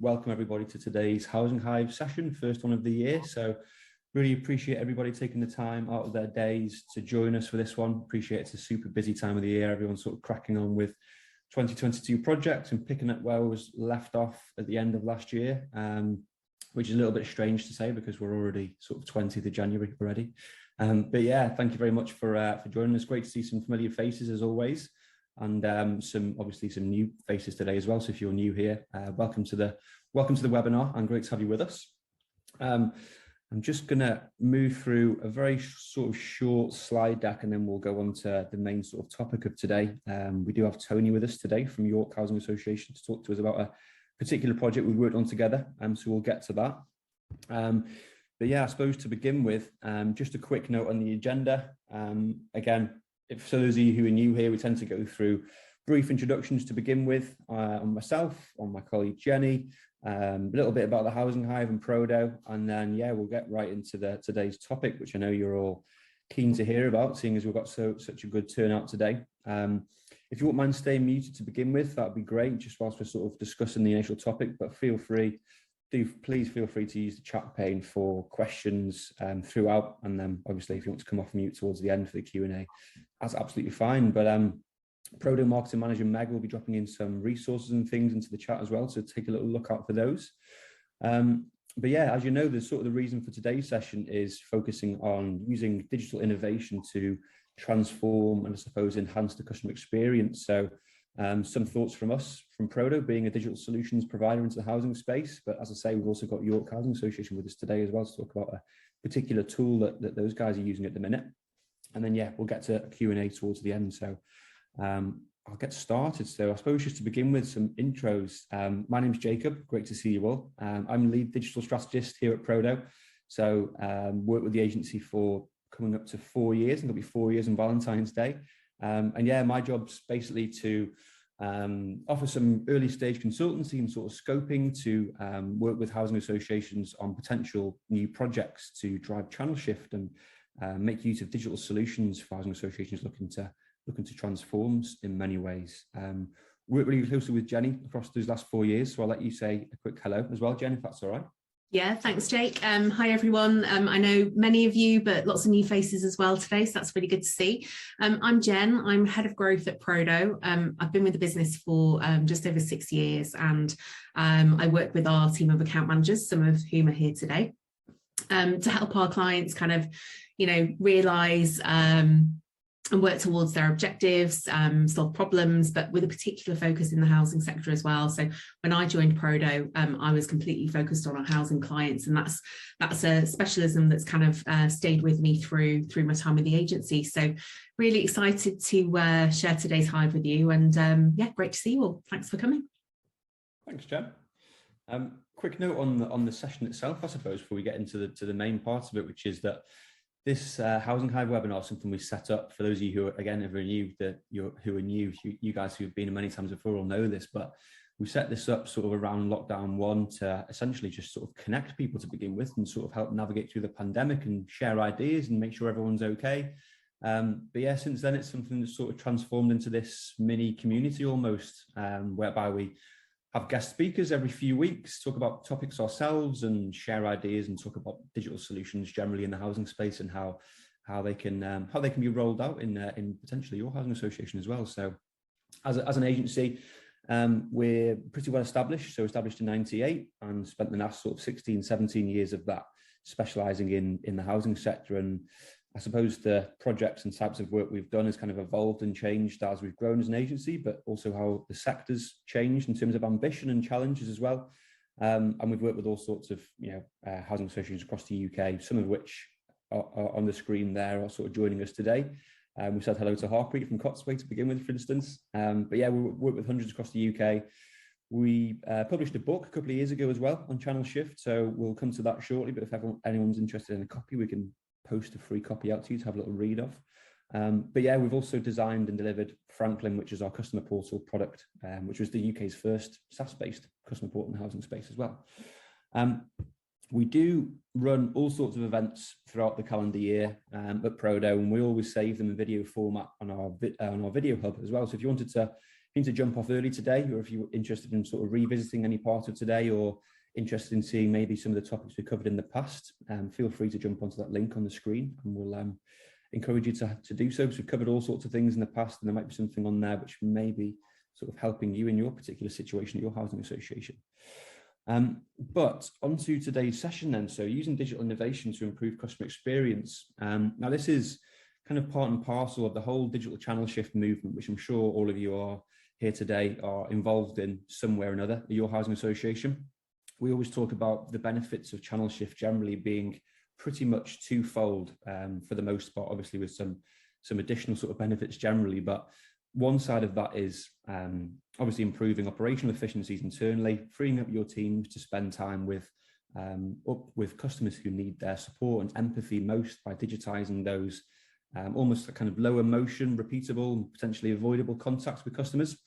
welcome everybody to today's Housing Hive session, first one of the year. So really appreciate everybody taking the time out of their days to join us for this one. Appreciate it's a super busy time of the year. Everyone's sort of cracking on with 2022 projects and picking up where I was left off at the end of last year, which is a little bit strange to say because we're already sort of 20th of January already. But yeah, thank you very much for joining us. Great to see some familiar faces as always. And obviously some new faces today as well. So if you're new here, welcome to the webinar, and great to have you with us. I'm just going to move through a very sort of short slide deck, and then we'll go on to the main sort of topic of today. We do have Tony with us today from York Housing Association to talk to us about a particular project we've worked on together. So we'll get to that. But yeah, I suppose to begin with, just a quick note on the agenda. Again, for those of you who are new here, we tend to go through brief introductions to begin with on myself, on my colleague Jenny, a little bit about the Housing Hive and Prodo, and then yeah, we'll get right into today's topic, which I know you're all keen to hear about, seeing as we've got such a good turnout today. If you wouldn't mind staying muted to begin with, that'd be great, just whilst we're sort of discussing the initial topic, but please feel free to use the chat pane for questions throughout, and then obviously if you want to come off mute towards the end for the Q&A, that's absolutely fine. But Prodo Marketing Manager Meg will be dropping in some resources and things into the chat as well, so take a little look out for those. But yeah, as you know, the reason for today's session is focusing on using digital innovation to transform and I suppose enhance the customer experience. So some thoughts from us, from Prodo, being a digital solutions provider into the housing space. But as I say, we've also got York Housing Association with us today as well to talk about a particular tool that those guys are using at the minute. And then, yeah, we'll get to a Q&A towards the end. So I'll get started. So I suppose just to begin with some intros. My name's Jacob. Great to see you all. I'm lead digital strategist here at Prodo. So worked with the agency for coming up to 4 years. I think it'll be 4 years on Valentine's Day. And yeah, my job's basically to offer some early stage consultancy and sort of scoping to work with housing associations on potential new projects to drive channel shift and make use of digital solutions for housing associations looking to transform in many ways. Worked really closely with Jenny across those last 4 years, so I'll let you say a quick hello as well, Jen, if that's all right. Yeah, thanks, Jake. Hi, everyone. I know many of you, but lots of new faces as well today, so that's really good to see. I'm Jen. I'm Head of Growth at Prodo. I've been with the business for just over 6 years, and I work with our team of account managers, some of whom are here today, to help our clients kind of, realise and work towards their objectives, solve problems, but with a particular focus in the housing sector as well. So when I joined Prodo, I was completely focused on our housing clients, and that's a specialism that's kind of stayed with me through my time with the agency. So really excited to share today's Hive with you, and yeah, great to see you all. Thanks for coming. Thanks, Jen. Quick note on the session itself, I suppose, before we get into the main part of it, which is that this Housing Hive webinar is something we set up for those of you who are, again, if you're new, you guys who've been many times before will know this, but we set this up sort of around lockdown 1 to essentially just sort of connect people to begin with and sort of help navigate through the pandemic and share ideas and make sure everyone's okay. But yeah, since then it's something that's sort of transformed into this mini community almost, whereby we have guest speakers every few weeks, talk about topics ourselves and share ideas and talk about digital solutions generally in the housing space and how they can be rolled out in potentially your housing association as well. So as an agency, we're pretty well established. So established in 98 and spent the last sort of 16, 17 years of that specialising in the housing sector. And I suppose the projects and types of work we've done has kind of evolved and changed as we've grown as an agency, but also how the sector's changed in terms of ambition and challenges as well. And we've worked with all sorts of housing associations across the UK, some of which are on the screen there are sort of joining us today. We said hello to Harpreet from Cotsway to begin with, for instance. But yeah, we work with hundreds across the UK. We published a book a couple of years ago as well on channel shift, so we'll come to that shortly. But if anyone's interested in a copy, we can post a free copy out to you to have a little read of. But yeah, we've also designed and delivered Franklin, which is our customer portal product, which was the UK's first SaaS-based customer portal in the housing space as well. We do run all sorts of events throughout the calendar year at Prodo, and we always save them in video format on our video hub as well. So if you wanted to need to jump off early today, or if you're interested in sort of revisiting any part of today, or interested in seeing maybe some of the topics we covered in the past, feel free to jump onto that link on the screen, and we'll encourage you to do so, because we've covered all sorts of things in the past, and there might be something on there which may be sort of helping you in your particular situation at your housing association. But onto today's session then. So using digital innovation to improve customer experience. Now this is kind of part and parcel of the whole digital channel shift movement, which I'm sure all of you are here today are involved in some way or another at your housing association. We always talk about the benefits of channel shift generally being pretty much twofold, for the most part, obviously with some additional sort of benefits generally, but one side of that is obviously improving operational efficiencies internally, freeing up your teams to spend time with customers who need their support and empathy most by digitizing those almost kind of low emotion, repeatable, and potentially avoidable contacts with customers.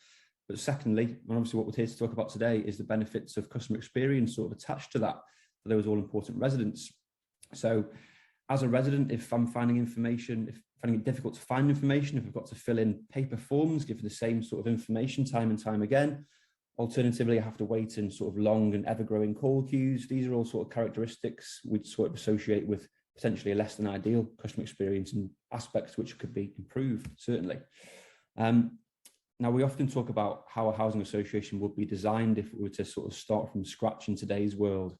But secondly, and obviously what we're here to talk about today, is the benefits of customer experience sort of attached to that for those all important residents. So as a resident, if I'm finding information, if finding it difficult to find information, if I've got to fill in paper forms, give the same sort of information time and time again, alternatively, I have to wait in sort of long and ever-growing call queues. These are all sort of characteristics we'd sort of associate with potentially a less than ideal customer experience, and aspects which could be improved, certainly. Now, we often talk about how a housing association would be designed if we were to sort of start from scratch in today's world.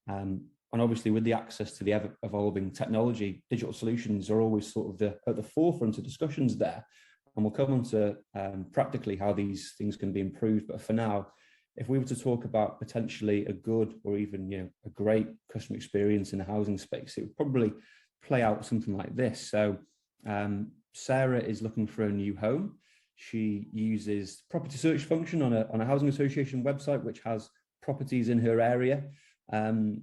And obviously with the access to the ever-evolving technology, digital solutions are always sort of at the forefront of discussions there. And we'll come on to practically how these things can be improved. But for now, if we were to talk about potentially a good or even a great customer experience in the housing space, it would probably play out something like this. So Sarah is looking for a new home. She uses property search function on a housing association website, which has properties in her area.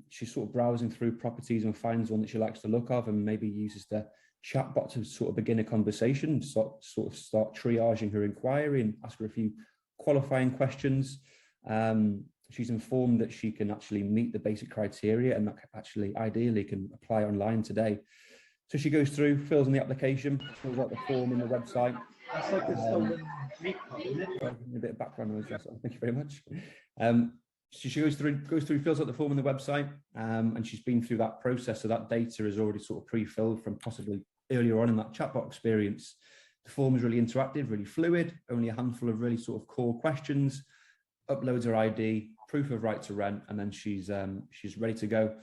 She's sort of browsing through properties and finds one that she likes the look of, and maybe uses the chatbot to sort of begin a conversation, sort of start triaging her inquiry and ask her a few qualifying questions. She's informed that she can actually meet the basic criteria, and that actually ideally can apply online today. So she goes through, fills in the application, fills out the form in the website. That's like a stolen makeup, isn't it? A bit of background noise. Thank you very much. She goes through, fills out the form on the website, and she's been through that process. So that data is already sort of pre-filled from possibly earlier on in that chatbot experience. The form is really interactive, really fluid, only a handful of really sort of core questions, uploads her ID, proof of right to rent, and then she's ready to go.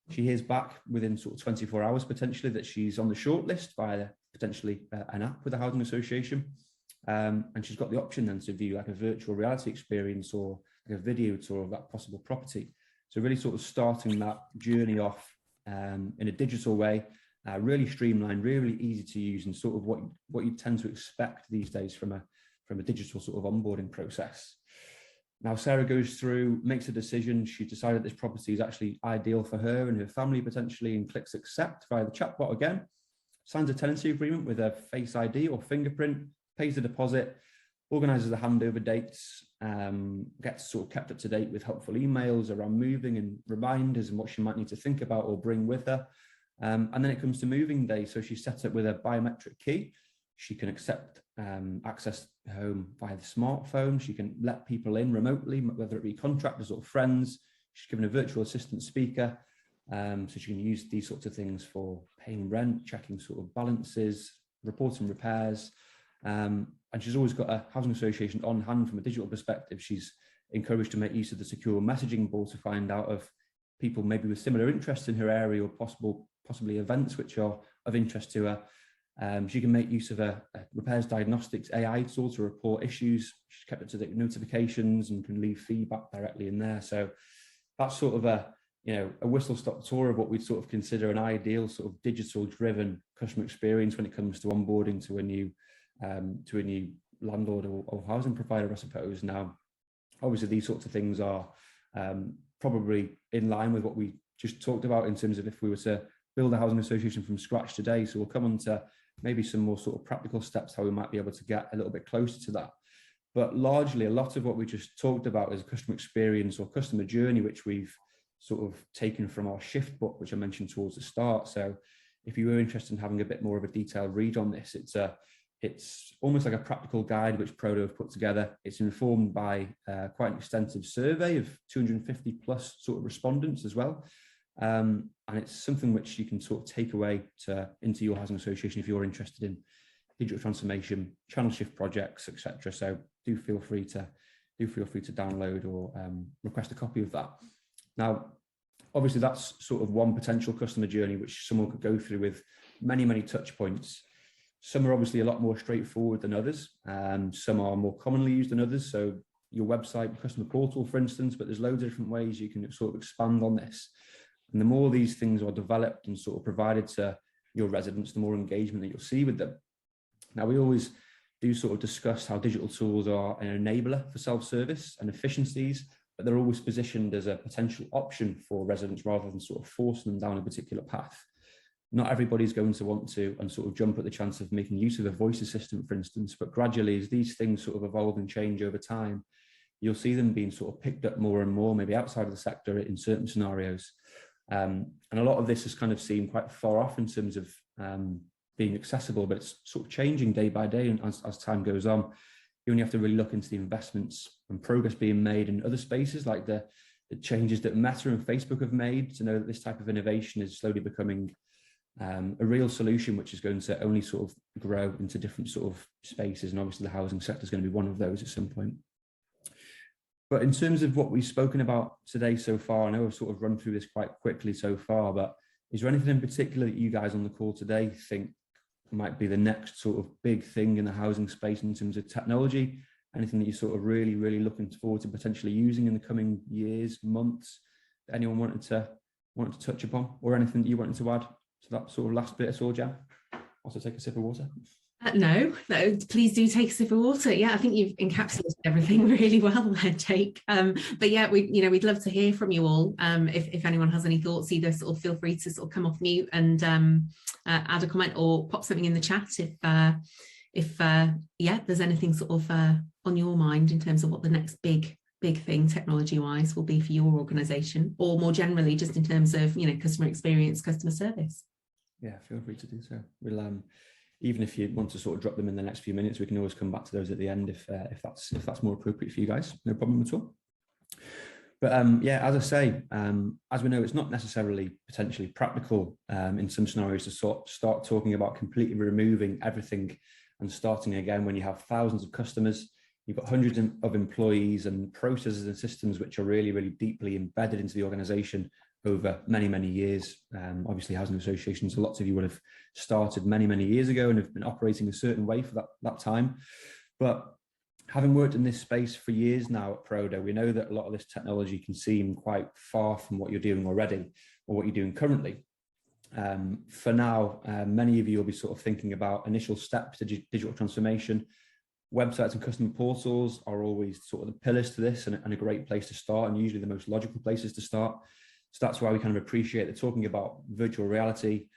She hears back within sort of 24 hours potentially that she's on the shortlist via potentially an app with a housing association. And she's got the option then to view like a virtual reality experience or like a video tour of that possible property. So really sort of starting that journey off in a digital way, really streamlined, really easy to use, and sort of what you tend to expect these days from a digital sort of onboarding process. Now, Sarah goes through, makes a decision. She decided this property is actually ideal for her and her family potentially, and clicks accept via the chatbot again, signs a tenancy agreement with a Face ID or fingerprint, pays the deposit, organises the handover dates, gets sort of kept up to date with helpful emails around moving and reminders and what she might need to think about or bring with her. And then it comes to moving day. So she's set up with a biometric key. She can accept access home via the smartphone. She can let people in remotely, whether it be contractors or friends. She's given a virtual assistant speaker. So she can use these sorts of things for paying rent, checking sort of balances, reporting repairs. And she's always got a housing association on hand from a digital perspective. She's encouraged to make use of the secure messaging board to find out of people maybe with similar interests in her area, or possibly events which are of interest to her. She can make use of a repairs diagnostics AI tool to report issues. She's kept up to date with notifications and can leave feedback directly in there. So that's sort of a whistle-stop tour of what we'd sort of consider an ideal sort of digital-driven customer experience when it comes to onboarding to a new landlord or housing provider, I suppose. Now, obviously, these sorts of things are probably in line with what we just talked about in terms of if we were to build a housing association from scratch today. So we'll come on to maybe some more sort of practical steps, how we might be able to get a little bit closer to that. But largely, a lot of what we just talked about is a customer experience or customer journey, which we've sort of taken from our shift book, which I mentioned towards the start. So if you were interested in having a bit more of a detailed read on this, it's a It's almost like a practical guide which Prodo have put together. It's informed by quite an extensive survey of 250 plus sort of respondents as well. And it's something which you can sort of take away into your housing association if you're interested in digital transformation, channel shift projects, etc. So do feel free to download or request a copy of that. Now, obviously, that's sort of one potential customer journey which someone could go through with many, many touch points. Some are obviously a lot more straightforward than others. Some are more commonly used than others. So your website, customer portal, for instance, but there's loads of different ways you can sort of expand on this. And the more these things are developed and sort of provided to your residents, the more engagement that you'll see with them. Now, we always do sort of discuss how digital tools are an enabler for self-service and efficiencies, but they're always positioned as a potential option for residents rather than sort of forcing them down a particular path. Not everybody's going to want to and sort of jump at the chance of making use of a voice assistant, for instance, but gradually as these things sort of evolve and change over time, you'll see them being sort of picked up more and more, maybe outside of the sector in certain scenarios. And a lot of this has kind of seemed quite far off in terms of being accessible, but it's sort of changing day by day. And as time goes on, you only have to really look into the investments and progress being made in other spaces, like the changes that Meta and Facebook have made to know that this type of innovation is slowly becoming a real solution, which is going to only sort of grow into different sort of spaces. And obviously the housing sector is going to be one of those at some point. But in terms of what we've spoken about today so far, I know I've sort of run through this quite quickly so far, but is there anything in particular that you guys on the call today think might be the next sort of big thing in the housing space in terms of technology? Anything that you're sort of really, really looking forward to potentially using in the coming years, months, that anyone wanted to touch upon, or anything that you wanted to add to that sort of last bit at all, Jan? Also take a sip of water. No, please do take a sip of water. Yeah, I think you've encapsulated everything really well there, Jake. But yeah, we'd love to hear from you all. If anyone has any thoughts, either sort of feel free to sort of come off mute and add a comment or pop something in the chat if there's anything sort of on your mind in terms of what the next big thing technology wise will be for your organization, or more generally just in terms of customer experience, customer service. Yeah, feel free to do so. We'll even if you want to sort of drop them in the next few minutes, we can always come back to those at the end if that's more appropriate for you guys. No problem at all. But as I say, as we know, it's not necessarily potentially practical in some scenarios to start talking about completely removing everything and starting again when you have thousands of customers. You've got hundreds of employees and processes and systems which are really, really deeply embedded into the organization over many, many years. Obviously, housing associations, lots of you would have started many, many years ago and have been operating a certain way for that time. But having worked in this space for years now at Prodo, we know that a lot of this technology can seem quite far from what you're doing already or what you're doing currently. For now, many of you will be sort of thinking about initial steps to digital transformation. Websites and customer portals are always sort of the pillars to this and a great place to start, and usually the most logical places to start. So that's why we kind of appreciate that talking about virtual reality,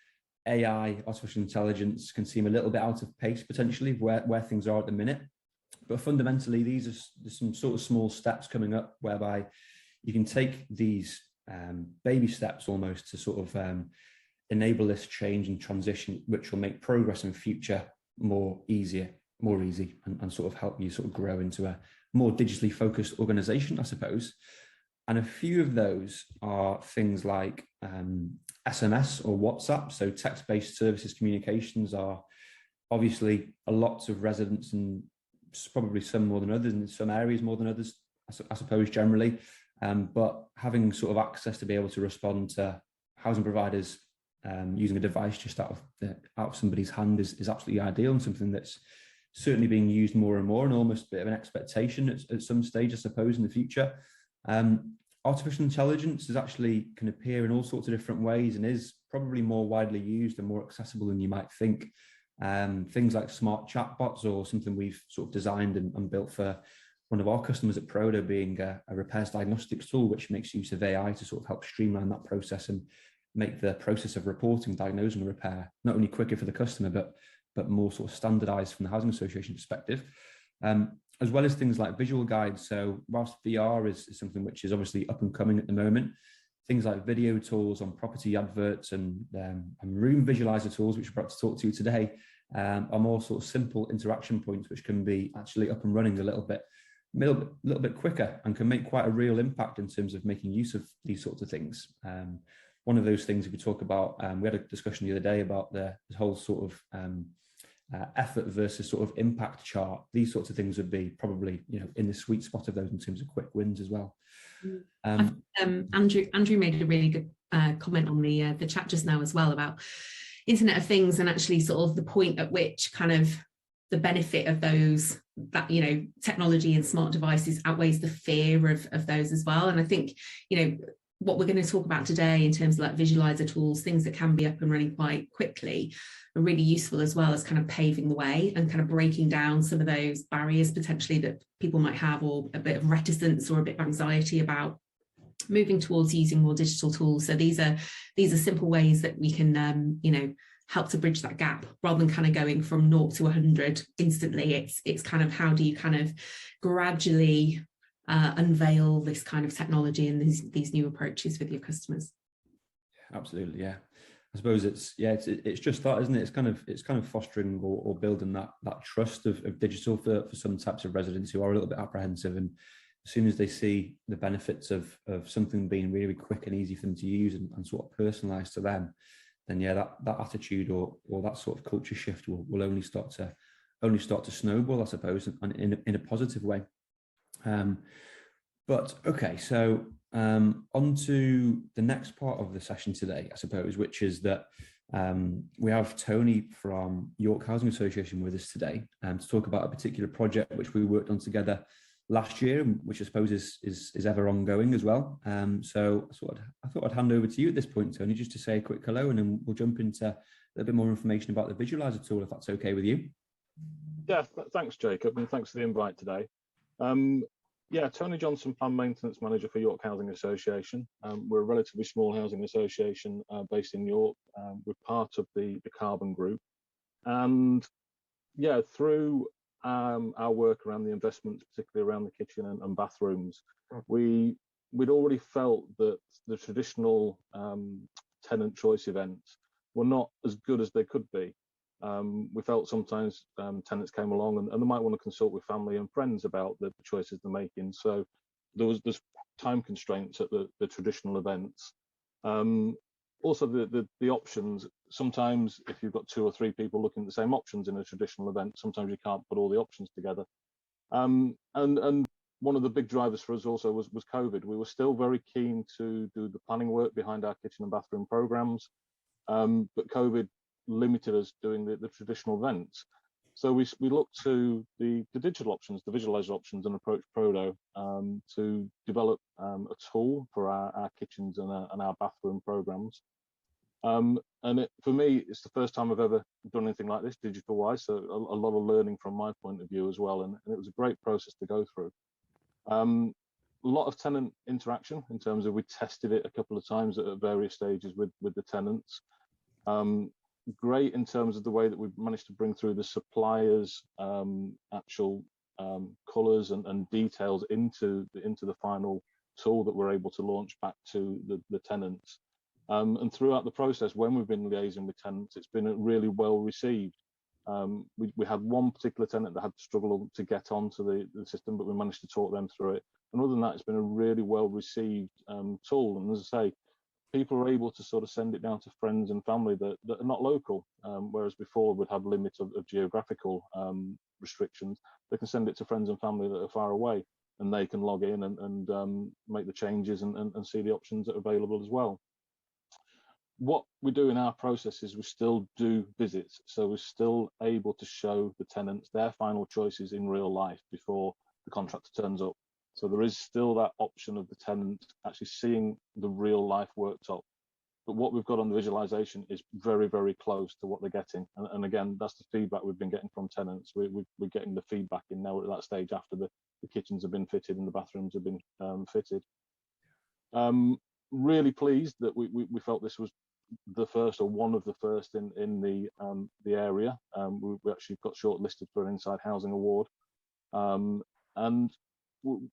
AI, artificial intelligence can seem a little bit out of pace potentially where things are at the minute. But fundamentally, these are some sort of small steps coming up whereby you can take these baby steps almost to sort of enable this change and transition, which will make progress in future more easy and sort of help you sort of grow into a more digitally focused organization, I suppose. And a few of those are things like SMS or WhatsApp. So text-based services communications are obviously a lot of residents, and probably some more than others, in some areas more than others, I suppose generally. But having sort of access to be able to respond to housing providers using a device just out of somebody's hand is absolutely ideal, and something that's certainly being used more and more, and almost a bit of an expectation at some stage, I suppose, in the future. Artificial intelligence can appear in all sorts of different ways and is probably more widely used and more accessible than you might think. Things like smart chatbots, or something we've sort of designed and built for one of our customers at Prodo, being a repairs diagnostics tool, which makes use of AI to sort of help streamline that process and make the process of reporting, diagnosing a repair not only quicker for the customer, but more sort of standardized from the housing association perspective. As well as things like visual guides. So whilst VR is something which is obviously up and coming at the moment, things like video tools on property adverts and Room Visualiser tools, which we're about to talk to today, are more sort of simple interaction points, which can be actually up and running a little bit quicker and can make quite a real impact in terms of making use of these sorts of things. One of those things, if we talk about, we had a discussion the other day about the whole sort of effort versus sort of impact chart. These sorts of things would be probably, in the sweet spot of those in terms of quick wins as well. Andrew made a really good comment on the chat just now as well about Internet of Things, and actually sort of the point at which kind of the benefit of those, that technology and smart devices outweighs the fear of those as well. And I think what we're going to talk about today in terms of like visualizer tools, things that can be up and running quite quickly, are really useful as well as kind of paving the way and kind of breaking down some of those barriers potentially that people might have, or a bit of reticence or a bit of anxiety about moving towards using more digital tools. So these are simple ways that we can help to bridge that gap, rather than kind of going from 0 to 100 instantly. It's kind of, how do you kind of gradually unveil this kind of technology and these new approaches with your customers? Absolutely, yeah. I suppose it's just that, isn't it? It's kind of fostering or building that trust of digital for some types of residents who are a little bit apprehensive, and as soon as they see the benefits of something being really, really quick and easy for them to use and sort of personalized to them, then that attitude or that sort of culture shift will only start to snowball, I suppose, in a positive way. But okay, so on to the next part of the session today, I suppose, which is that we have Tony from York Housing Association with us today to talk about a particular project which we worked on together last year, which I suppose is ever ongoing as well. So I thought I'd hand over to you at this point, Tony, just to say a quick hello, and then we'll jump into a little bit more information about the Visualiser tool, if that's okay with you. Yeah, thanks, Jacob, and thanks for the invite today. Yeah, Tony Johnson, Plan Maintenance Manager for York Housing Association. We're a relatively small housing association based in York. We're part of the Carbon Group. And yeah, through our work around the investments, particularly around the kitchen and bathrooms, we'd already felt that the traditional tenant choice events were not as good as they could be. We felt sometimes tenants came along and they might want to consult with family and friends about the choices they're making. So there's time constraints at the traditional events. Also the options, sometimes if you've got 2 or 3 people looking at the same options in a traditional event, sometimes you can't put all the options together. And one of the big drivers for us also was COVID. We were still very keen to do the planning work behind our kitchen and bathroom programs, but COVID limited us doing the traditional events. So we looked to the digital options, the visualizer options, and approached Prodo to develop a tool for our kitchens and our bathroom programs. And for me, it's the first time I've ever done anything like this digital wise, so a lot of learning from my point of view as well, and it was a great process to go through. A lot of tenant interaction in terms of, we tested it a couple of times at various stages with the tenants. Great in terms of the way that we've managed to bring through the suppliers' actual colours and details into the final tool that we're able to launch back to the tenants. And throughout the process, when we've been liaising with tenants, it's been really well received. We had one particular tenant that had struggled to get onto the system, but we managed to talk them through it. And other than that, it's been a really well received tool. And as I say, people are able to sort of send it down to friends and family that are not local, whereas before we'd have limits of geographical restrictions. They can send it to friends and family that are far away, and they can log in and make the changes and see the options that are available as well. What we do in our process is we still do visits, so we're still able to show the tenants their final choices in real life before the contractor turns up. So there is still that option of the tenant actually seeing the real life worktop. But what we've got on the visualization is very, very close to what they're getting. And again, that's the feedback we've been getting from tenants. We're getting the feedback in now at that stage after the kitchens have been fitted and the bathrooms have been fitted. Really pleased that we felt this was the first, or one of the first in the area. We actually got shortlisted for an Inside Housing Award. And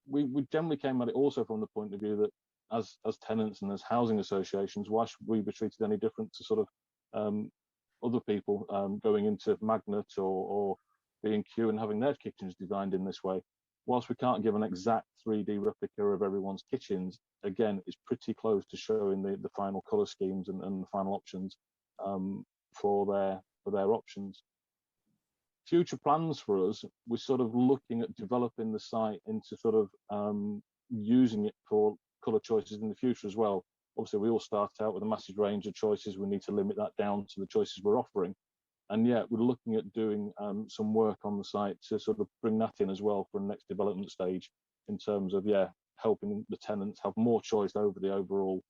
we generally came at it also from the point of view that as tenants and as housing associations, why should we be treated any different to sort of other people going into Magnet or B&Q and having their kitchens designed in this way. Whilst we can't give an exact 3D replica of everyone's kitchens, again, it's pretty close to showing the final colour schemes and the final options for their options. Future plans for us, we're sort of looking at developing the site into sort of using it for colour choices in the future as well. Obviously, we all start out with a massive range of choices. We need to limit that down to the choices we're offering. And yeah, we're looking at doing some work on the site to sort of bring that in as well for the next development stage, in terms of, yeah, helping the tenants have more choice over the overall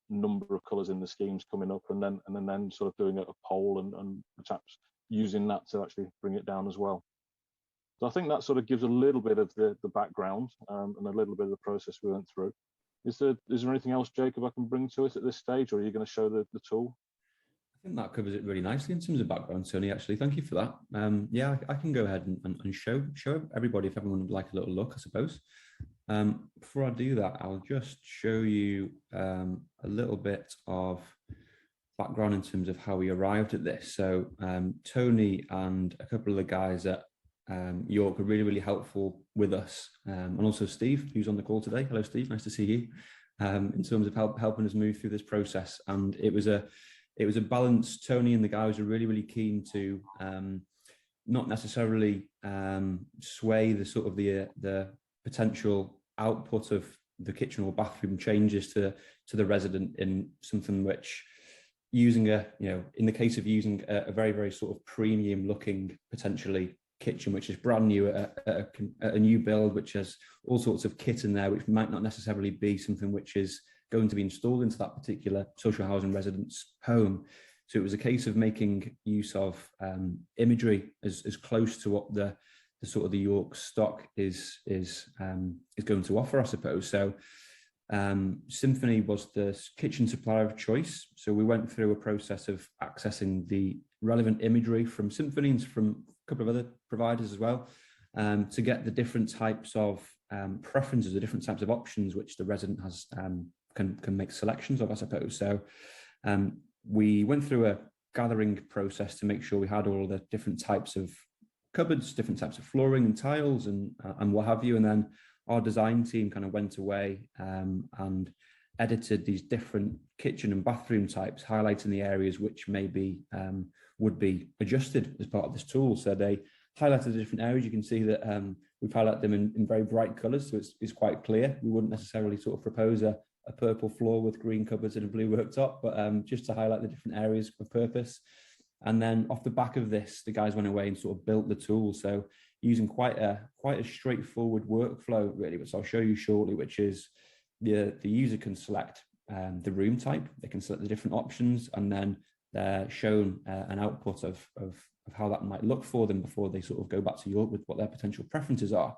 number of colours in the schemes coming up, and then sort of doing a poll and perhaps using that to actually bring it down as well. So I think that sort of gives a little bit of the background and a little bit of the process we went through. Is there anything else, Jacob, I can bring to it at this stage, or are you going to show the tool? I think that covers it really nicely in terms of background, Tony, actually. Thank you for that. Yeah, I can go ahead and show everybody, if everyone would like a little look, I suppose. Before I do that, I'll just show you a little bit of background in terms of how we arrived at this. So Tony and a couple of the guys at York were really, really helpful with us. And also Steve, who's on the call today. Hello, Steve, nice to see you. In terms of helping us move through this process. And it was a balance. Tony and the guys were really, really keen to not necessarily sway the sort of the potential output of the kitchen or bathroom changes to the resident in something which, using in the case of using a very, very sort of premium looking potentially kitchen, which is brand new at a new build, which has all sorts of kit in there, which might not necessarily be something which is going to be installed into that particular social housing resident's home. So it was a case of making use of imagery as close to what the sort of the York stock is going to offer, I suppose. So Symphony was the kitchen supplier of choice. So we went through a process of accessing the relevant imagery from Symphony and from a couple of other providers as well, to get the different types of preferences, the different types of options which the resident has can make selections of, I suppose. So we went through a gathering process to make sure we had all the different types of cupboards, different types of flooring and tiles and what have you. And then our design team kind of went away and edited these different kitchen and bathroom types, highlighting the areas which maybe would be adjusted as part of this tool. So they highlighted the different areas. You can see that we've highlighted them in very bright colours, so it's quite clear. We wouldn't necessarily sort of propose a purple floor with green cupboards and a blue worktop, but just to highlight the different areas of purpose. And then off the back of this, the guys went away and sort of built the tool. So using quite a straightforward workflow, really, which I'll show you shortly, which is the user can select the room type, they can select the different options, and then they're shown an output of how that might look for them before they sort of go back to York with what their potential preferences are.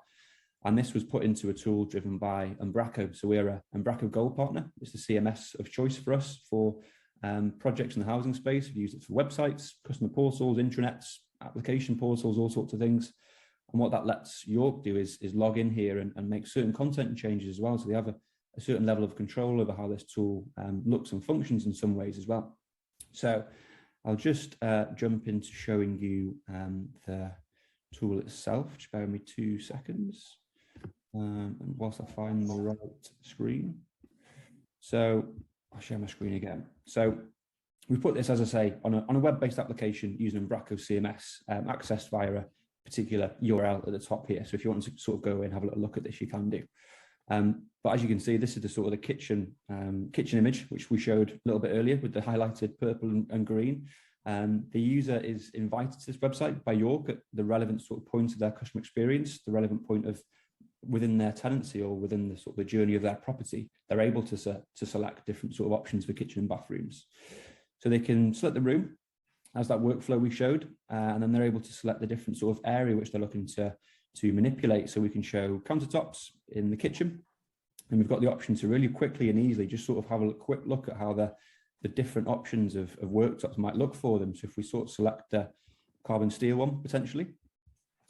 And this was put into a tool driven by Umbraco. So we're a Umbraco Gold partner. It's the CMS of choice for us for projects in the housing space. We've used it for websites, customer portals, intranets, application portals, all sorts of things. And what that lets York do is log in here and make certain content changes as well. So they have a certain level of control over how this tool looks and functions in some ways as well. So I'll just jump into showing you the tool itself. Just bear with me 2 seconds. And whilst I find the right screen. So I'll share my screen again. So we've put this, as I say, on a web-based application using Umbraco CMS, accessed via a particular URL at the top here. So if you want to sort of go and have a little look at this, you can do. But as you can see, this is the sort of the kitchen image, which we showed a little bit earlier with the highlighted purple and green. The user is invited to this website by York at the relevant sort of point of their customer experience, the relevant point of within their tenancy or within the sort of the journey of their property. They're able to select different sort of options for kitchen and bathrooms. So they can select the room as that workflow we showed, and then they're able to select the different sort of area which they're looking to manipulate. So we can show countertops in the kitchen, and we've got the option to really quickly and easily just sort of have a quick look at how the different options of worktops might look for them. So if we sort of select the carbon steel one potentially,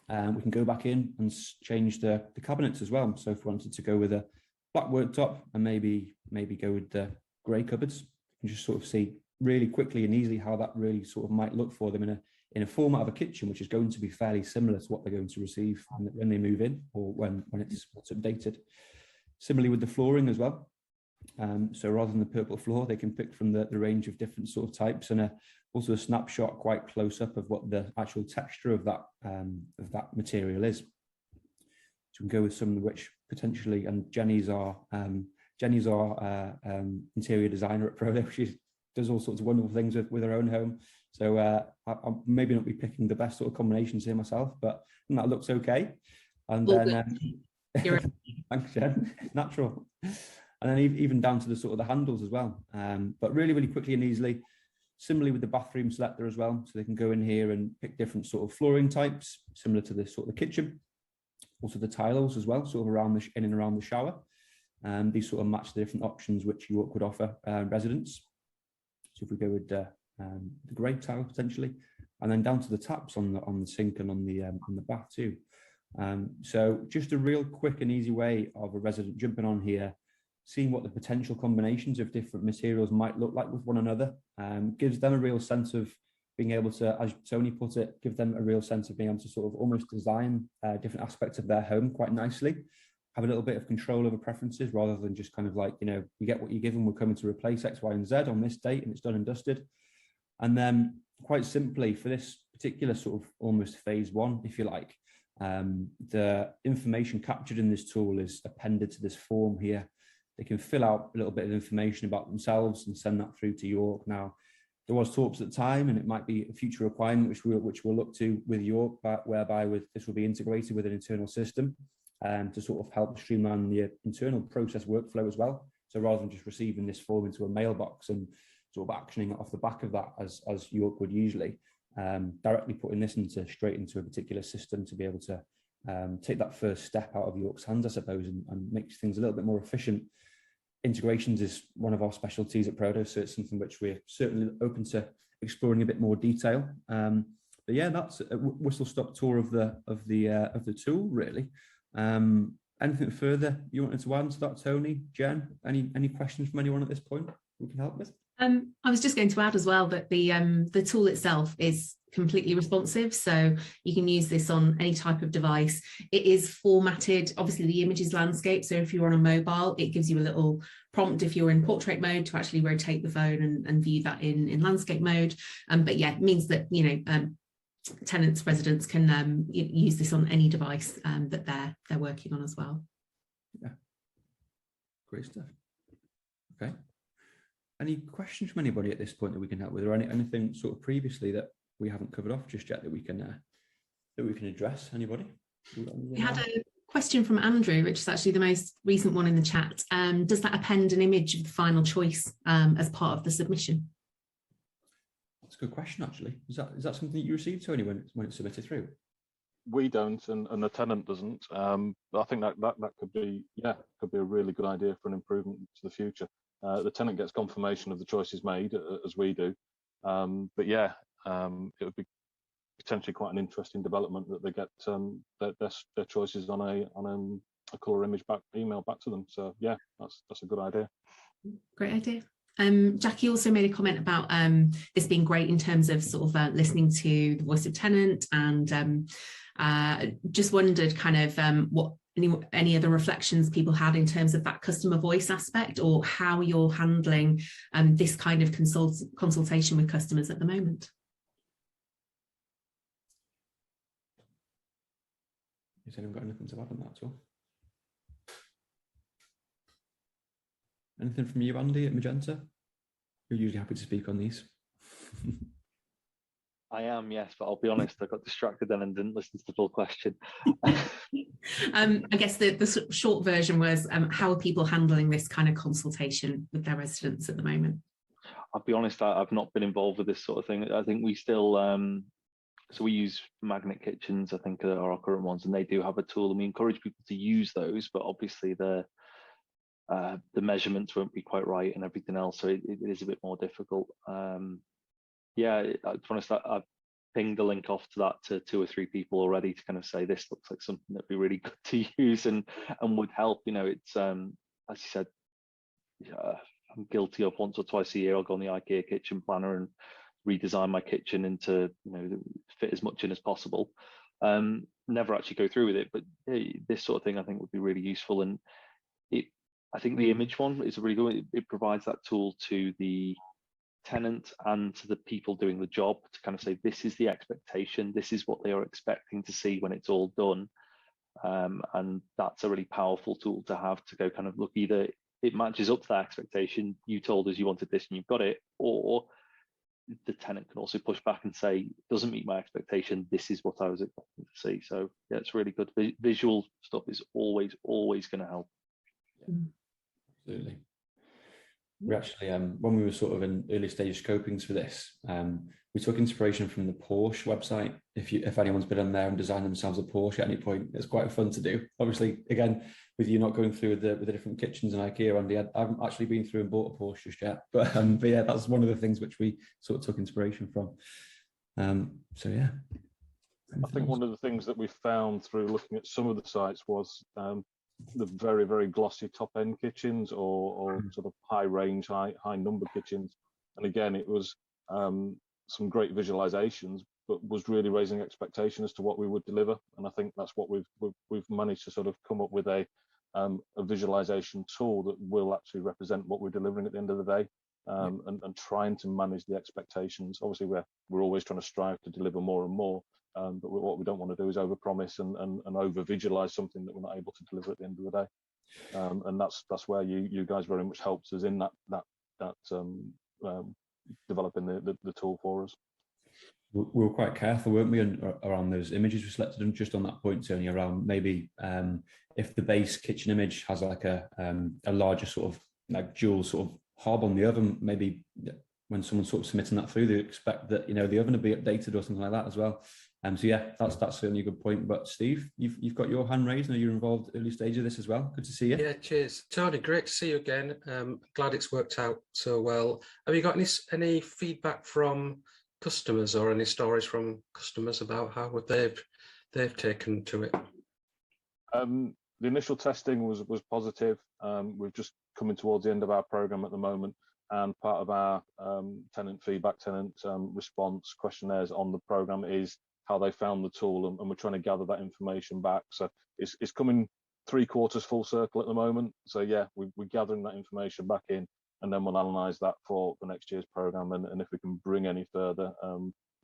we can go back in and change the cabinets as well. So if we wanted to go with a black worktop and maybe go with the grey cupboards, you can just sort of see really quickly and easily how that really sort of might look for them in a format of a kitchen, which is going to be fairly similar to what they're going to receive when they move in, or when it's updated. Similarly with the flooring as well. So rather than the purple floor, they can pick from the range of different sort of types, and also a snapshot quite close up of what the actual texture of that material is. So we can go with some which potentially, and Jenny's our interior designer at Prodo. She does all sorts of wonderful things with her own home. So I'll maybe not be picking the best sort of combinations here myself, but that looks okay. And then thanks, Jen. Natural. And then even down to the sort of the handles as well. But really, really quickly and easily. Similarly with the bathroom selector as well, so they can go in here and pick different sort of flooring types, similar to this sort of the kitchen. Also the tiles as well, sort of around in and around the shower. These sort of match the different options which York would offer residents. So if we go with the grey tile potentially, and then down to the taps on the sink and on the bath too. So just a real quick and easy way of a resident jumping on here, seeing what the potential combinations of different materials might look like with one another, gives them a real sense of being able to, as Tony put it, give them a real sense of being able to sort of almost design different aspects of their home quite nicely, have a little bit of control over preferences rather than just kind of like, you get what you give them, we're coming to replace X, Y, and Z on this date and it's done and dusted. And then quite simply for this particular sort of almost phase one, if you like, the information captured in this tool is appended to this form here. They can fill out a little bit of information about themselves and send that through to York. Now, there was talks at the time, and it might be a future requirement which we'll look to with York, whereby this will be integrated with an internal system to sort of help streamline the internal process workflow as well. So rather than just receiving this form into a mailbox and sort of actioning it off the back of that as York would usually, directly putting this straight into a particular system to be able to take that first step out of York's hands, I suppose, and make things a little bit more efficient. Integrations is one of our specialties at Prodo, so it's something which we're certainly open to exploring a bit more detail. But yeah, that's a whistle-stop tour of the tool, really. Anything further you wanted to add to that, Tony, Jen? Any questions from anyone at this point we can help with? I was just going to add as well that the tool itself is completely responsive, so you can use this on any type of device. It is formatted, obviously the image is landscape, so if you're on a mobile, it gives you a little prompt if you're in portrait mode to actually rotate the phone and view that in landscape mode. But yeah, it means that tenants, residents can use this on any device that they're working on as well. Yeah, great stuff. Okay. Any questions from anybody at this point that we can help with, or anything sort of previously that we haven't covered off just yet that we can address? Anybody? We had a question from Andrew, which is actually the most recent one in the chat. Does that append an image of the final choice as part of the submission? That's a good question, actually. Is that something that you receive, Tony, when it's submitted through? We don't, and the tenant doesn't. But I think that could be a really good idea for an improvement to the future. The tenant gets confirmation of the choices made as we do, but yeah, it would be potentially quite an interesting development that they get their choices on a colour image email back to them. So yeah, that's a good idea. Great idea. Jackie also made a comment about this being great in terms of sort of listening to the voice of tenant, and just wondered kind of what any other reflections people had in terms of that customer voice aspect, or how you're handling this kind of consultation with customers at the moment. Has anyone got anything to add on that at all? Anything from you, Andy, at Magenta? You're usually happy to speak on these. I am, yes, but I'll be honest, I got distracted then and didn't listen to the full question. I guess the short version was, how are people handling this kind of consultation with their residents at the moment? I'll be honest, I've not been involved with this sort of thing. I think we still, so we use magnet kitchens, I think are our current ones, and they do have a tool, and we encourage people to use those, but obviously the measurements won't be quite right and everything else, so it is a bit more difficult. Yeah, to be honest, I've pinged the link off to that to 2 or 3 people already to kind of say this looks like something that'd be really good to use and would help. It's as you said, guilty of once or twice a year. I'll go on the IKEA kitchen planner and redesign my kitchen into, fit as much in as possible. Never actually go through with it, but this sort of thing I think would be really useful. And I think the image one is a really good. It provides that tool to the tenant and to the people doing the job to kind of say, this is the expectation, this is what they are expecting to see when it's all done. And that's a really powerful tool to have, to go kind of look, either it matches up to that expectation, you told us you wanted this and you've got it, or the tenant can also push back and say, it doesn't meet my expectation, this is what I was expecting to see. So yeah, it's really good. Visual stuff is always going to help. Absolutely. We actually, when we were sort of in early stage scopings for this, we took inspiration from the Porsche website. If anyone's been on there and designed themselves a Porsche at any point, it's quite fun to do. Obviously, again, with you not going through with the different kitchens and IKEA, Andy, I haven't actually been through and bought a Porsche just yet. But yeah, that's one of the things which we sort of took inspiration from. So yeah. I think one of the things that we found through looking at some of the sites was the very, very glossy top end kitchens, or sort of high range, high number kitchens. And again, it was some great visualizations, but was really raising expectation as to what we would deliver. And I think that's what we've managed to sort of come up with a visualization tool that will actually represent what we're delivering at the end of the day, and trying to manage the expectations. Obviously, we're always trying to strive to deliver more and more. But what we don't want to do is overpromise and over-visualize something that we're not able to deliver at the end of the day. And that's where you guys very much helped us in that developing the tool for us. We were quite careful, weren't we, around those images we selected, and just on that point, Tony, around maybe if the base kitchen image has like a larger sort of like dual sort of hob on the oven, maybe when someone's sort of submitting that through, they expect that the oven to be updated or something like that as well. So yeah, that's certainly a good point. But Steve, you've got your hand raised, and you're involved early stage of this as well. Good to see you. Yeah, cheers, Tony. Great to see you again. Glad it's worked out so well. Have you got any feedback from customers, or any stories from customers about how they've taken to it? The initial testing was positive. We're just coming towards the end of our program at the moment, and part of our tenant feedback, tenant response questionnaires on the program is how they found the tool, and we're trying to gather that information back. So it's coming 3/4 full circle at the moment. So yeah, we're gathering that information back in, and then we'll analyse that for next year's program, and if we can bring any further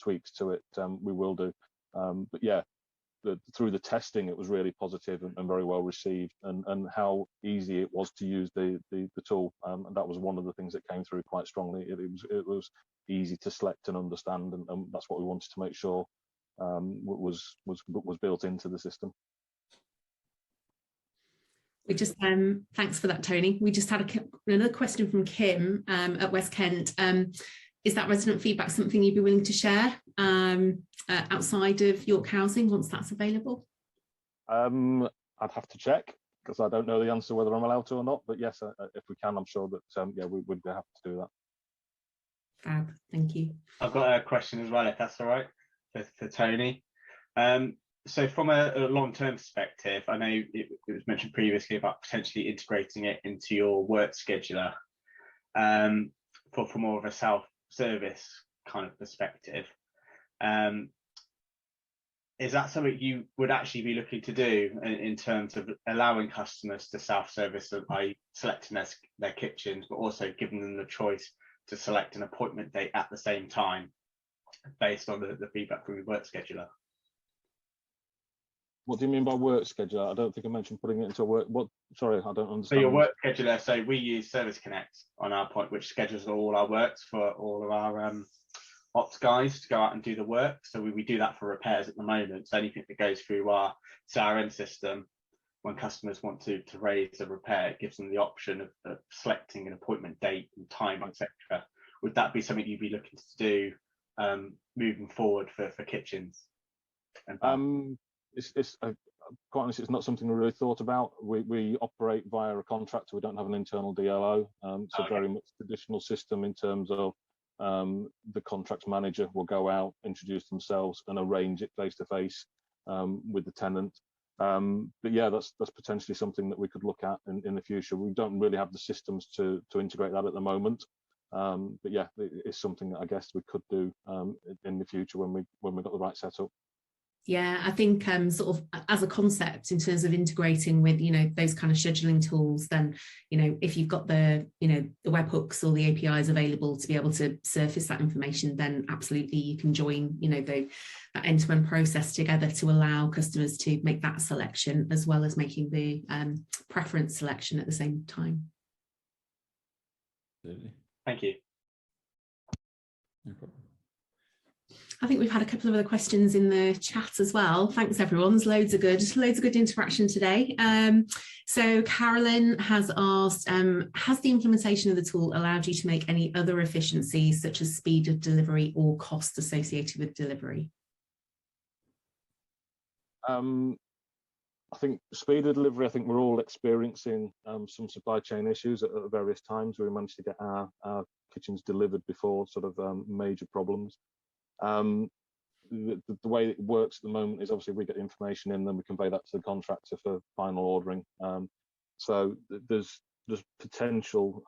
tweaks to it, we will do. But yeah, through the testing, it was really positive and very well received, and how easy it was to use the tool. And that was one of the things that came through quite strongly. It was easy to select and understand, and that's what we wanted to make sure was built into the system. We just thanks for that, Tony. We just had another question from Kim at West Kent. Is that resident feedback something you'd be willing to share outside of York Housing once that's available? I'd have to check, because I don't know the answer whether I'm allowed to or not. But yes, if we can, I'm sure that yeah, we would be happy to do that. Fab, thank you. I've got a question as well, if that's all right, for Tony. So from a long-term perspective, I know it was mentioned previously about potentially integrating it into your work scheduler for more of a self-service kind of perspective. Is that something you would actually be looking to do in terms of allowing customers to self-service by selecting their kitchens, but also giving them the choice to select an appointment date at the same time based on the feedback from your work scheduler? What do you mean by work scheduler? I don't think I mentioned putting it into a work. What? Sorry, I don't understand. So your work scheduler. So we use Service Connect on our point, which schedules all our works for all of our ops guys to go out and do the work. So we do that for repairs at the moment. So anything that goes through our CRM system, when customers want to raise a repair, it gives them the option of selecting an appointment date and time, etc. Would that be something you'd be looking to do moving forward for kitchens? It's quite honestly, it's not something we really thought about. We operate via a contractor. We don't have an internal DLO. So very much traditional system in terms of the contracts manager will go out, introduce themselves, and arrange it face to face with the tenant. But yeah, that's potentially something that we could look at in the future. We don't really have the systems to integrate that at the moment. But yeah, it's something that I guess we could do in the future when we've got the right setup. Yeah, I think sort of as a concept in terms of integrating with, those kind of scheduling tools, then, if you've got the webhooks or the APIs available to be able to surface that information, then absolutely you can join, that end-to-end process together to allow customers to make that selection as well as making the preference selection at the same time. Absolutely. Thank you. No problem. I think we've had a couple of other questions in the chat as well. Thanks, everyone. There's loads of good interaction today. So Carolyn has asked, has the implementation of the tool allowed you to make any other efficiencies such as speed of delivery or cost associated with delivery? I think speed of delivery, I think we're all experiencing some supply chain issues at various times. We managed to get our kitchens delivered before sort of major problems. The way it works at the moment is obviously we get information in, then we convey that to the contractor for final ordering. So there's potential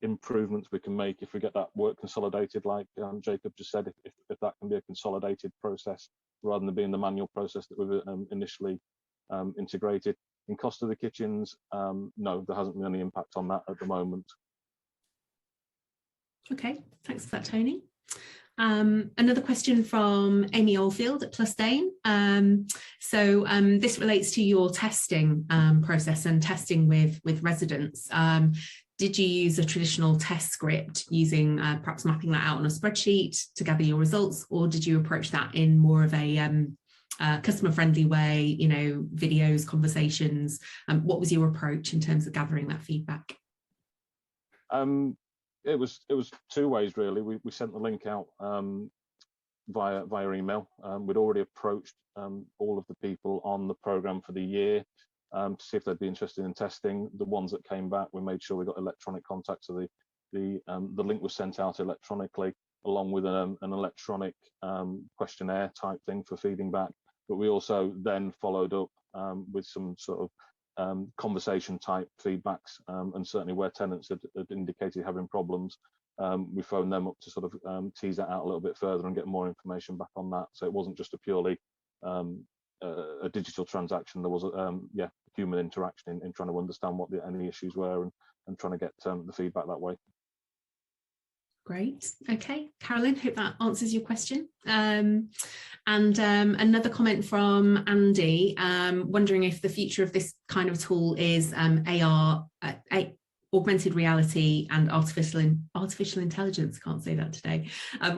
improvements we can make if we get that work consolidated, like Jacob just said, if that can be a consolidated process rather than being the manual process that we've initially integrated. In cost of the kitchens, no, there hasn't been any impact on that at the moment. Okay, thanks for that, Tony. Another question from Amy Oldfield at Plusdane. This relates to your testing process and testing with residents. Did you use a traditional test script using perhaps mapping that out on a spreadsheet to gather your results, or did you approach that in more of a customer-friendly way, videos, conversations? What was your approach in terms of gathering that feedback? It was two ways really. We sent the link out via email. We'd already approached all of the people on the program for the year to see if they'd be interested in testing. The ones that came back, we made sure we got electronic contact, so the link was sent out electronically along with an electronic questionnaire type thing for feeding back. But we also then followed up with some sort of conversation type feedbacks, and certainly where tenants had indicated having problems, we phoned them up to sort of tease that out a little bit further and get more information back on that. So it wasn't just a purely a digital transaction. There was human interaction in trying to understand what any issues were and trying to get the feedback that way. Great. Okay, Carolyn, hope that answers your question. And another comment from Andy, wondering if the future of this kind of tool is AR, augmented reality and artificial intelligence, can't say that today,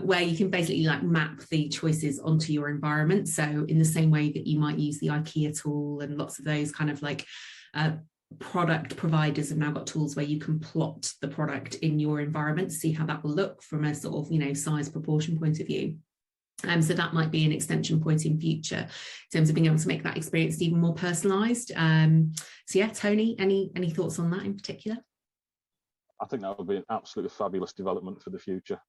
where you can basically like map the choices onto your environment. So in the same way that you might use the IKEA tool and lots of those kind of like product providers have now got tools where you can plot the product in your environment to see how that will look from a sort of size proportion point of view. So that might be an extension point in future in terms of being able to make that experience even more personalized. So yeah, Tony, any thoughts on that in particular? I think that would be an absolutely fabulous development for the future,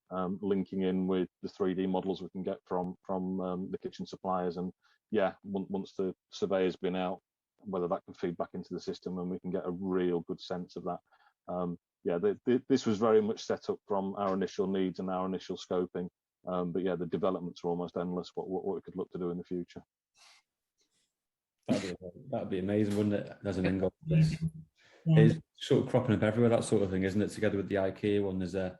linking in with the 3D models we can get from the kitchen suppliers. And yeah, once the survey's been out, whether that can feed back into the system and we can get a real good sense of that. This was very much set up from our initial needs and our initial scoping. But yeah, the developments are almost endless, what we could look to do in the future. That'd be amazing, wouldn't it? As an end goal. Yeah. It's sort of cropping up everywhere, that sort of thing, isn't it? Together with the IKEA one, there's a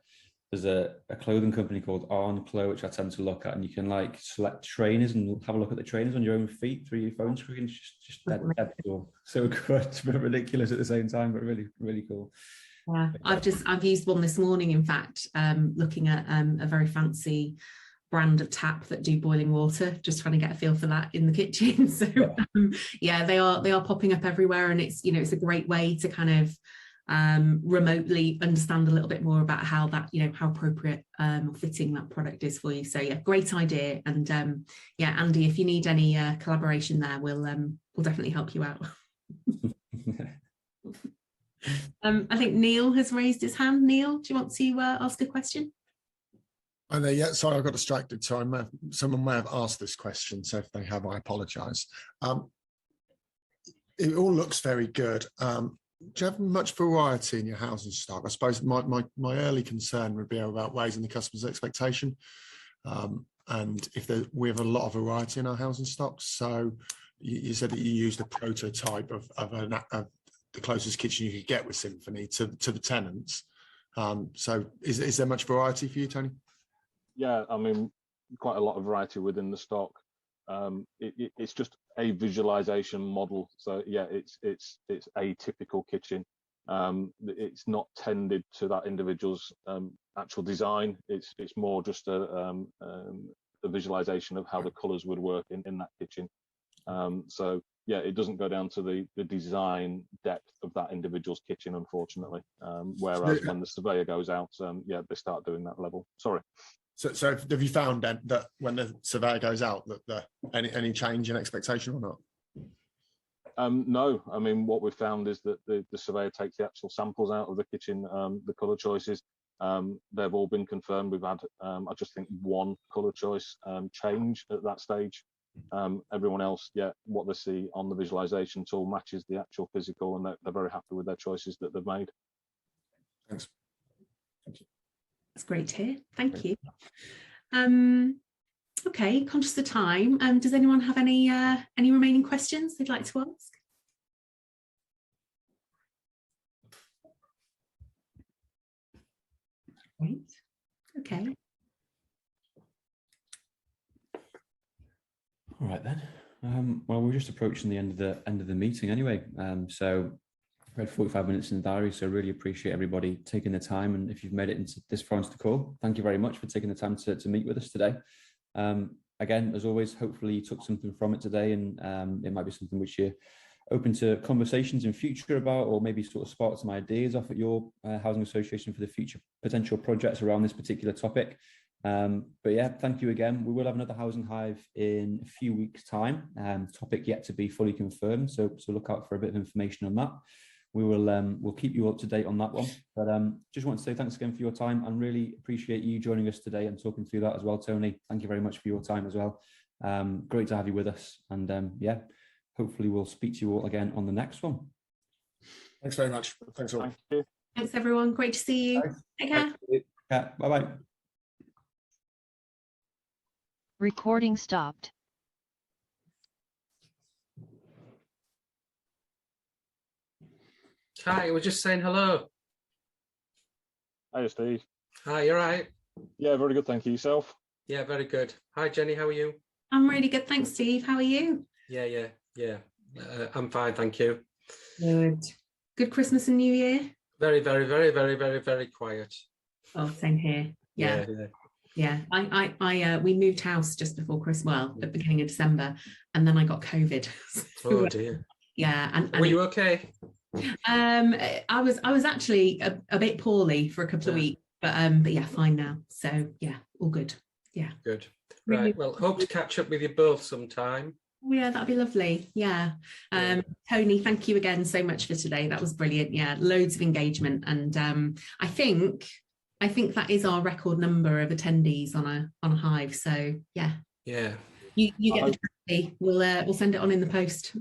clothing company called Arnclo, which I tend to look at, and you can like select trainers and have a look at the trainers on your own feet through your phone screen. It's just dead cool. So good, it's a bit ridiculous at the same time, but really, really cool. Yeah, I've used one this morning, in fact, looking at a very fancy brand of tap that do boiling water, just trying to get a feel for that in the kitchen. So yeah, they are popping up everywhere, and it's it's a great way to kind of remotely understand a little bit more about how that how appropriate or fitting that product is for you. So yeah, great idea. And yeah, Andy, if you need any collaboration there, we'll definitely help you out. I think Neil has raised his hand. Neil, do you want to ask a question? Oh, there, yeah, sorry, I got distracted. So someone may have asked this question. So if they have, I apologise. it all looks very good. Do you have much variety in your housing stock? I suppose my early concern would be about raising the customer's expectation. And if we have a lot of variety in our housing stock. So you said that you used a prototype of the closest kitchen you could get with Symphony to the tenants. So is there much variety for you, Tony? Yeah, I mean, quite a lot of variety within the stock. It's just a visualization model. So yeah, it's a typical kitchen. It's not tended to that individual's actual design. It's more just a visualization of how the colors would work in that kitchen. So yeah, it doesn't go down to the design depth of that individual's kitchen, unfortunately. Whereas when the surveyor goes out, yeah, they start doing that level. Sorry. So have you found then that when the surveyor goes out that any change in expectation or not? No, I mean, what we've found is that the surveyor takes the actual samples out of the kitchen, the colour choices. They've all been confirmed. We've had, I just think, one colour choice change at that stage. Everyone else, yeah, what they see on the visualization tool matches the actual physical, and they're very happy with their choices that they've made. Thanks. Thank you. That's great to hear. Thank you. Okay, conscious of time. Does anyone have any remaining questions they'd like to ask? Great. Okay. All right then. Well, we're just approaching the end of the meeting anyway. So we had 45 minutes in the diary, so really appreciate everybody taking the time. And if you've made it into this far into the call, thank you very much for taking the time to meet with us today. Again, as always, hopefully you took something from it today, and it might be something which you're open to conversations in future about, or maybe sort of spark some ideas off at your housing association for the future potential projects around this particular topic. But yeah, thank you again. We will have another Housing Hive in a few weeks' time. Topic yet to be fully confirmed, so look out for a bit of information on that. We will we'll keep you up to date on that one. But just want to say thanks again for your time, and really appreciate you joining us today and talking through that as well, Tony. Thank you very much for your time as well. Great to have you with us, and yeah, hopefully we'll speak to you all again on the next one. Thanks very much. Thanks all. Thank you. Thanks everyone. Great to see you. Thanks. Take care. Yeah, bye-bye. Recording stopped. Hi, we're just saying hello. Hi, Steve. Hi, you're right. Yeah, very good. Thank you. Yourself? Yeah, very good. Hi, Jenny. How are you? I'm really good. Thanks, Steve. How are you? Yeah. I'm fine, thank you. Good. Good Christmas and New Year? Very, very, very, very, very, very quiet. Oh, same here. Yeah. We moved house just before Christmas, well, at the beginning of December, and then I got COVID. Oh dear. Yeah. And were you okay? I was actually a bit poorly for a couple of weeks, but yeah, fine now. So yeah, all good. Yeah. Good. Right. Well, hope to catch up with you both sometime. Oh, yeah, that'd be lovely. Yeah. Tony, thank you again so much for today. That was brilliant. Yeah, loads of engagement, and I think that is our record number of attendees on a Hive. So yeah. You get the trophy. We'll send it on in the post.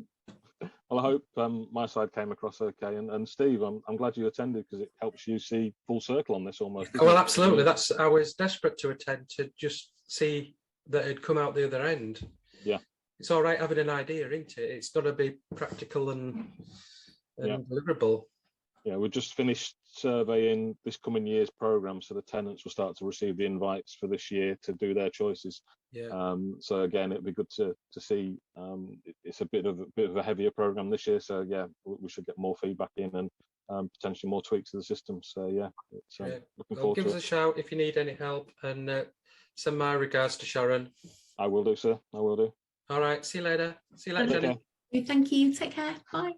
Well, I hope my side came across okay. And Steve, I'm glad you attended, because it helps you see full circle on this almost. Well, absolutely. I was desperate to attend to just see that it'd come out the other end. Yeah. It's all right having an idea, isn't it? It's got to be practical and deliverable. Yeah, we just finished surveying this coming year's programme, so the tenants will start to receive the invites for this year to do their choices. Yeah. So again, it'd be good to see. It's a bit of a heavier programme this year, so yeah, we should get more feedback in and potentially more tweaks to the system. So yeah, it's looking forward to it. Give us a shout if you need any help, and send my regards to Sharon. I will do, sir. I will do. All right. See you later. See you later, Jenny. Thank you. Take care. Bye.